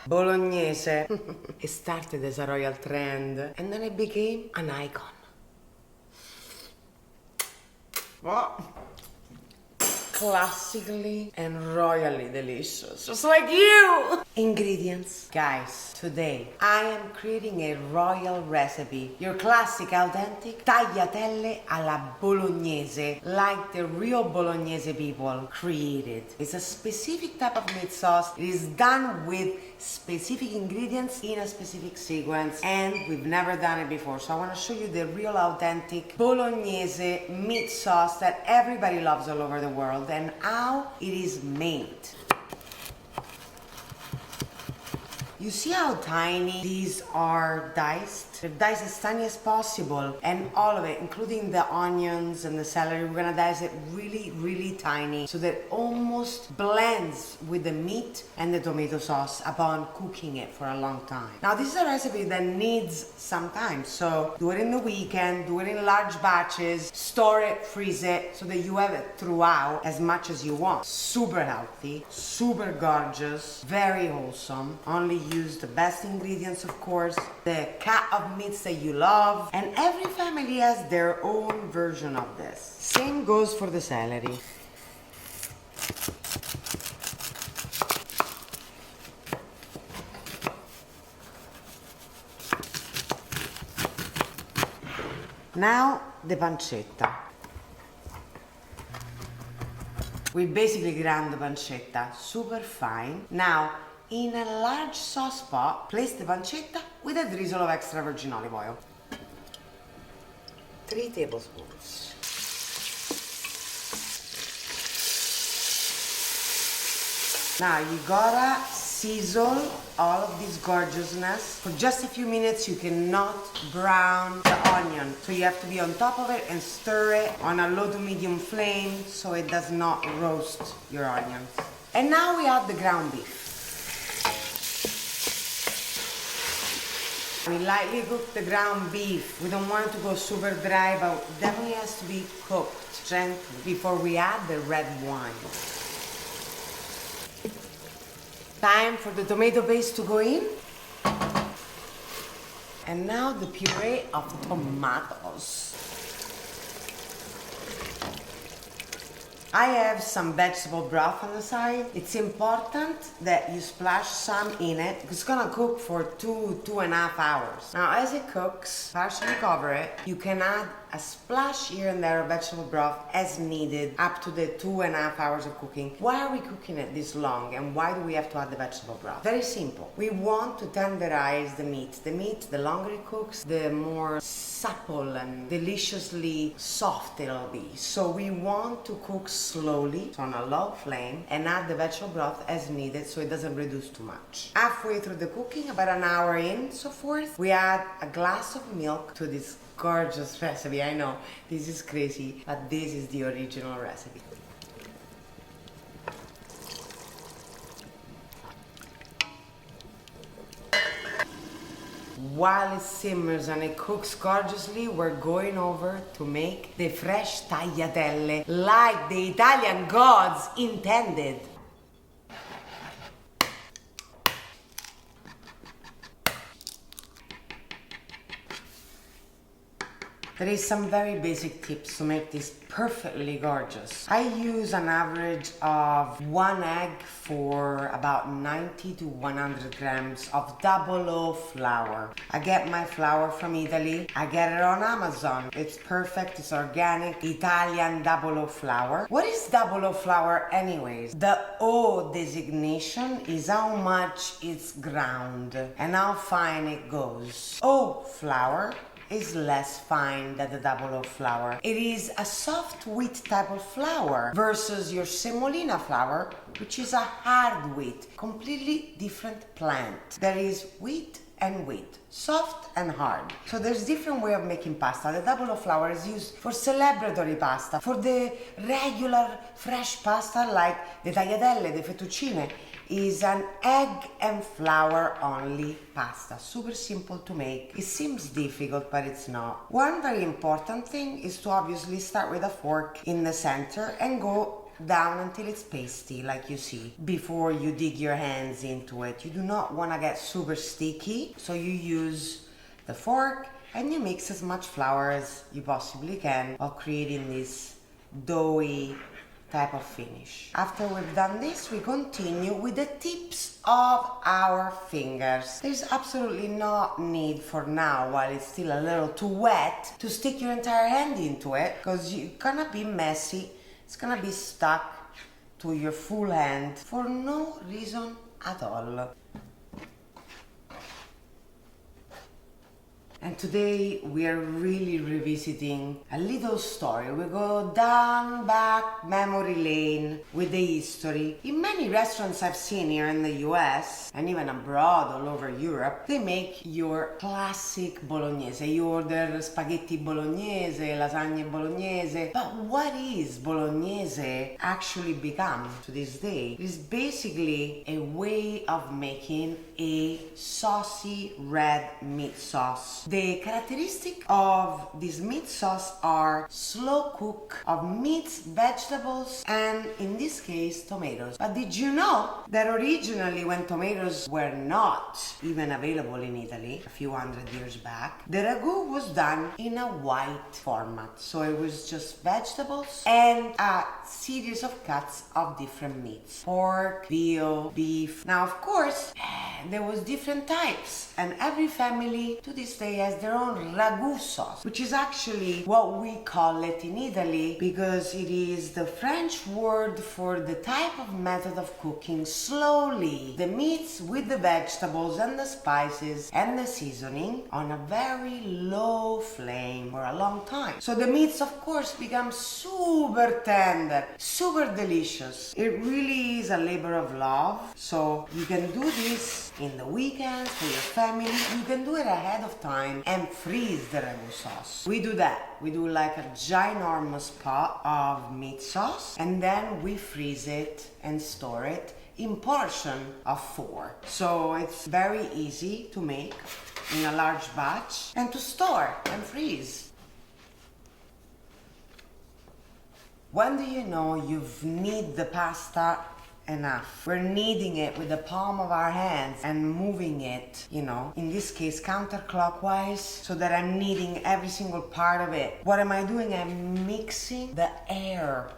Bolognese. It started as a royal trend and then it became an icon. What? Classically and royally delicious, just like you! Ingredients. Guys, today I am creating a royal recipe. Your classic, authentic tagliatelle alla bolognese, like the real Bolognese people created. It's a specific type of meat sauce. It is done with specific ingredients in a specific sequence, and we've never done it before. So I want to show you the real authentic Bolognese meat sauce that everybody loves all over the world and how it is made. You see how tiny these are diced? They're diced as tiny as possible, and all of it, including the onions and the celery, we're gonna dice it really, really tiny so that it almost blends with the meat and the tomato sauce upon cooking it for a long time. Now, this is a recipe that needs some time, so do it in the weekend, do it in large batches, store it, freeze it, so that you have it throughout as much as you want. Super healthy, super gorgeous, very wholesome. Only use the best ingredients, of course, the cut of meats that you love, and every family has their own version of this. Same goes for the celery. Now the pancetta. We basically grind the pancetta super fine. Now, in a large sauce pot, place the pancetta with a drizzle of extra virgin olive oil. 3 tablespoons. Now you gotta sizzle all of this gorgeousness for just a few minutes. You cannot brown the onion, so you have to be on top of it and stir it on a low to medium flame so it does not roast your onions. And now we add the ground beef. We lightly cook the ground beef. We don't want it to go super dry, but it definitely has to be cooked gently before we add the red wine. Time for the tomato paste to go in. And now the puree of tomatoes. I have some vegetable broth on the side. It's important that you splash some in it. It's gonna cook for 2.5 hours. Now, as it cooks, partially cover it. You can add a splash here and there of vegetable broth as needed up to the 2.5 hours of cooking. Why are we cooking it this long, and why do we have to add the vegetable broth? Very simple. We want to tenderize the meat. The meat, the longer it cooks, the more supple and deliciously soft it'll be. So we want to cook slowly, so on a low flame, and add the vegetable broth as needed so it doesn't reduce too much. Halfway through the cooking, about an hour in, so forth, we add a glass of milk to this gorgeous recipe. I know, this is crazy, but this is the original recipe. While it simmers and it cooks gorgeously, we're going over to make the fresh tagliatelle like the Italian gods intended. There is some very basic tips to make this perfectly gorgeous. I use an average of 1 egg for about 90 to 100 grams of double O flour. I get my flour from Italy. I get it on Amazon. It's perfect, it's organic, Italian double O flour. What is double O flour anyways? The O designation is how much it's ground and how fine it goes. O flour is less fine than the double O flour. It is a soft wheat type of flour versus your semolina flour, which is a hard wheat, completely different plant. There is wheat and wheat, soft and hard. So there's different way of making pasta. The double O flour is used for celebratory pasta. For the regular fresh pasta like the tagliatelle, the fettuccine, is an egg and flour only pasta. Super simple to make. It seems difficult, but it's not. One very important thing is to obviously start with a fork in the center and go down until it's pasty, like you see, before you dig your hands into it. You do not want to get super sticky, so you use the fork and you mix as much flour as you possibly can while creating this doughy type of finish. After we've done this, we continue with the tips of our fingers. There's absolutely no need for now, while it's still a little too wet, to stick your entire hand into it, because you're gonna be messy. It's gonna be stuck to your full hand for no reason at all. And today we are really revisiting a little story. We go down back memory lane with the history. In many restaurants I've seen here in the US and even abroad all over Europe, they make your classic Bolognese. You order spaghetti Bolognese, lasagna Bolognese. But what is Bolognese actually become to this day? It is basically a way of making a saucy red meat sauce. The characteristic of this meat sauce are slow cook of meats, vegetables, and in this case, tomatoes. But did you know that originally, when tomatoes were not even available in Italy a few hundred years back, the ragu was done in a white format. So it was just vegetables and a series of cuts of different meats. Pork, veal, beef. Now, of course, there was different types, and every family to this day has their own ragu sauce, which is actually what we call it in Italy because it is the French word for the type of method of cooking slowly the meats with the vegetables and the spices and the seasoning on a very low flame for a long time. So the meats, of course, become super tender, super delicious. It really is a labor of love. So you can do this in the weekends for your family. You can do it ahead of time and freeze the ragu sauce. We do that. We do like a ginormous pot of meat sauce and then we freeze it and store it in portion of 4. So it's very easy to make in a large batch and to store and freeze. When do you know you've kneaded the pasta enough? We're kneading it with the palm of our hands and moving it, in this case counterclockwise, so that I'm kneading every single part of it. What am I doing? I'm mixing the air.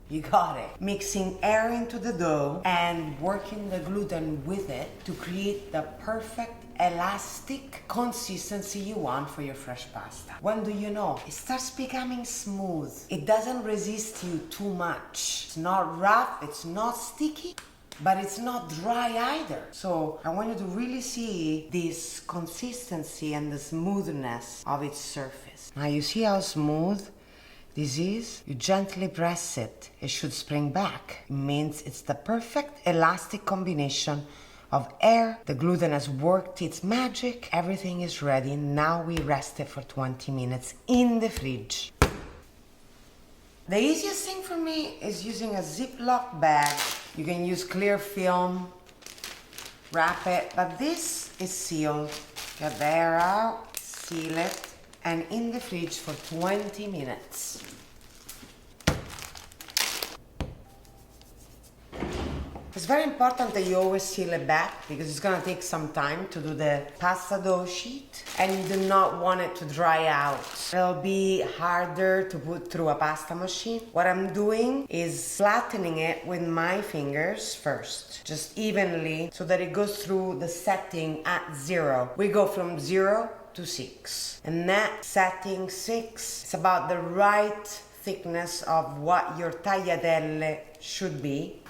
You got it. Mixing air into the dough and working the gluten with it to create the perfect elastic consistency you want for your fresh pasta. When do you know? It starts becoming smooth. It doesn't resist you too much. It's not rough, it's not sticky, but it's not dry either. So I want you to really see this consistency and the smoothness of its surface. Now you see how smooth this is? You gently press it. It should spring back. It means it's the perfect elastic combination of air. The gluten has worked its magic. Everything is ready. Now we rest it for 20 minutes in the fridge. The easiest thing for me is using a Ziploc bag. You can use clear film, wrap it, but this is sealed. Get the air out, seal it, and in the fridge for 20 minutes. It's very important that you always seal it back because it's gonna take some time to do the pasta dough sheet and you do not want it to dry out. It'll be harder to put through a pasta machine. What I'm doing is flattening it with my fingers first, just evenly, so that it goes through the setting at 0. We go from 0 to 6. And that setting 6 is about the right thickness of what your tagliatelle should be.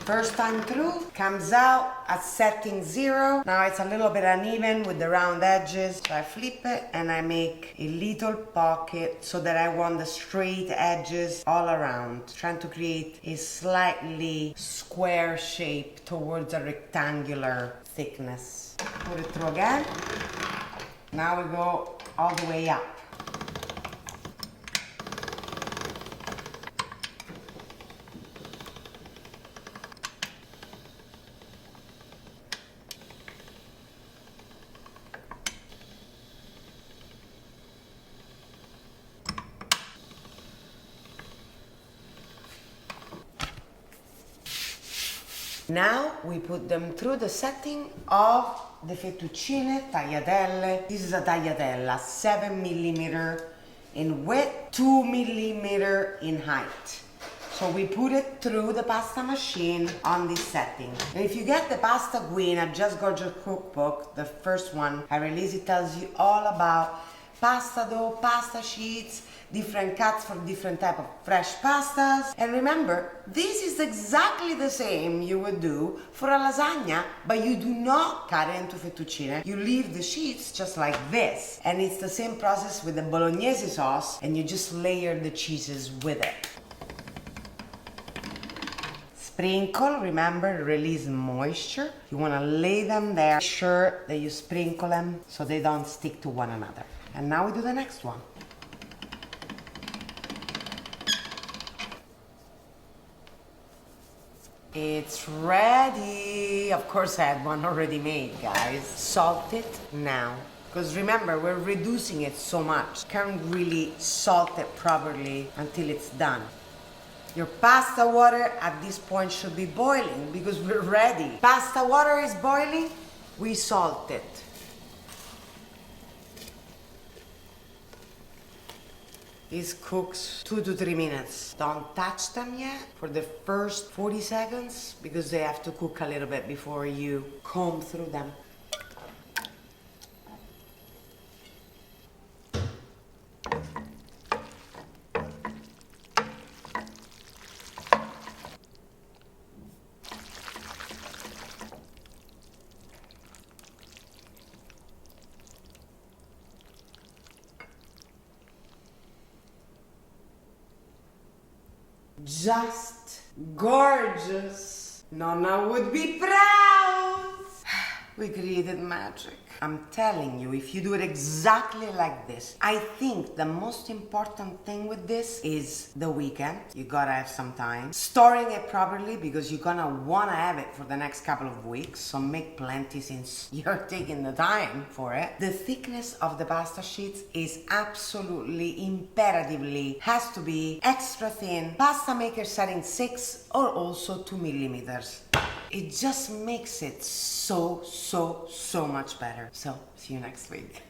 First time through, comes out at setting 0. Now it's a little bit uneven with the round edges. So I flip it and I make a little pocket so that I want the straight edges all around. Trying to create a slightly square shape towards a rectangular thickness. Put it through again. Now we go all the way up. Now we put them through the setting of the fettuccine tagliatelle. This is a tagliatella, 7 millimeter in width, 2 millimeter in height. So we put it through the pasta machine on this setting. And if you get the Pasta Guina Just Gorgeous cookbook, the first one I released, it tells you all about pasta dough, pasta sheets, different cuts for different type of fresh pastas. And remember, this is exactly the same you would do for a lasagna, but you do not cut it into fettuccine. You leave the sheets just like this. And it's the same process with the Bolognese sauce, and you just layer the cheeses with it. Sprinkle, remember, release moisture. You want to lay them there. Make sure that you sprinkle them so they don't stick to one another. And now we do the next one. It's ready. Of course I had one already made, guys. Salt it now. Because remember, we're reducing it so much. Can't really salt it properly until it's done. Your pasta water at this point should be boiling because we're ready. Pasta water is boiling, we salt it. This cooks 2 to 3 minutes. Don't touch them yet for the first 40 seconds because they have to cook a little bit before you comb through them. Just gorgeous. Nonna would be proud. We created magic. I'm telling you, if you do it exactly like this, I think the most important thing with this is the weekend. You gotta have some time. Storing it properly because you're gonna wanna have it for the next couple of weeks. So make plenty since you're taking the time for it. The thickness of the pasta sheets is absolutely, imperatively, has to be extra thin. Pasta maker setting 6 or also 2 millimeters. It just makes it so much better. So, see you next week.